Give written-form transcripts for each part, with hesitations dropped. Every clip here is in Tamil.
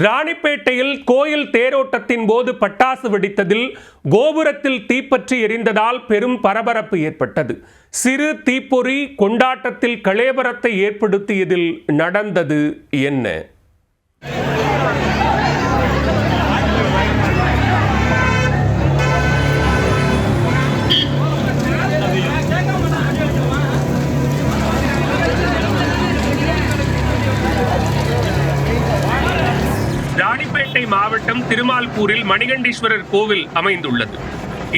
ராணிப்பேட்டையில் கோயில் தேரோட்டத்தின் போது பட்டாசு வெடித்ததில் கோபுரத்தில் தீப்பற்றி எரிந்ததால் பெரும் பரபரப்பு ஏற்பட்டது. சிறு தீப்பொறி கொண்டாட்டத்தில் கலேபரத்தை ஏற்படுத்தியதில் நடந்தது என்ன? ராணிப்பேட்டை மாவட்டம் திருமால்பூரில் மணிகண்டீஸ்வரர் கோவில் அமைந்துள்ளது.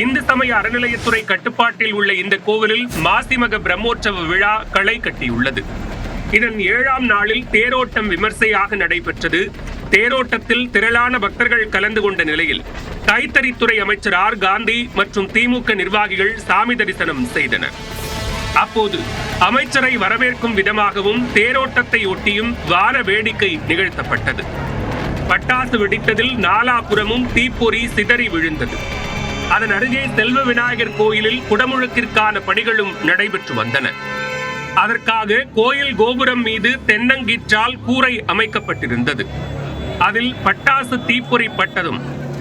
இந்து சமய அறநிலையத்துறை கட்டுப்பாட்டில் உள்ள இந்த கோவிலில் மாசிமக பிரம்மோற்சவ விழா களை கட்டியுள்ளது. இதன் 7ஆம் நாளில் தேரோட்டம் விமர்சையாக நடைபெற்றது. தேரோட்டத்தில் திரளான பக்தர்கள் கலந்து கொண்ட நிலையில் கைத்தறித்துறை அமைச்சர் ஆர் காந்தி மற்றும் திமுக நிர்வாகிகள் சாமி தரிசனம் செய்தனர். அப்போது அமைச்சரை வரவேற்கும் விதமாகவும் தேரோட்டத்தை ஒட்டியும் வான வேடிக்கை நிகழ்த்தப்பட்டது. பட்டாசு வெடித்ததில் நாலாபுரமும் தீப்பொறி சிதறி விழுந்தது. அதன் அருகே செல்வ விநாயகர் கோயிலில் குடமுழுக்கிற்கான பணிகளும் நடைபெற்று வந்தன. அதற்காக கோயில் கோபுரம் மீது தென்னங்கீற்றால் கூரை அமைக்கப்பட்டிருந்தது. அதில் பட்டாசு தீப்பொறி பட்டதும்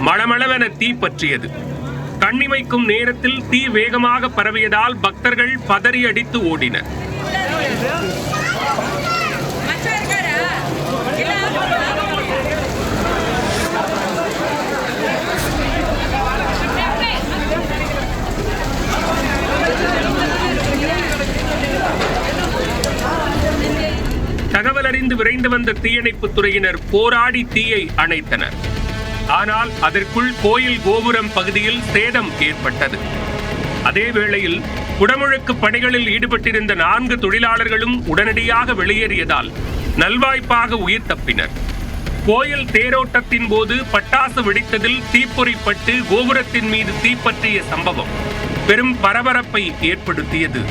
மளமளவென தீ பற்றியது. கண்ணிமைக்கும் நேரத்தில் தீ வேகமாக பரவியதால் பக்தர்கள் பதறி அடித்து ஓடினர். தகவல் அறிந்து விரைந்து வந்த தீயணைப்புத் துறையினர் போராடி தீயை அணைத்தனர். ஆனால் அதற்குள் கோயில் கோபுரம் பகுதியில் சேதம் ஏற்பட்டது. அதே வேளையில் குடமுழுக்கு பணிகளில் ஈடுபட்டிருந்த 4 தொழிலாளர்களும் உடனடியாக வெளியேறியதால் நல்வாய்ப்பாக உயிர் தப்பினர். கோயில் தேரோட்டத்தின் போது பட்டாசு வெடித்ததில் தீப்பொறி பட்டு கோபுரத்தின் மீது தீப்பற்றிய சம்பவம் பெரும் பரபரப்பை ஏற்படுத்தியது.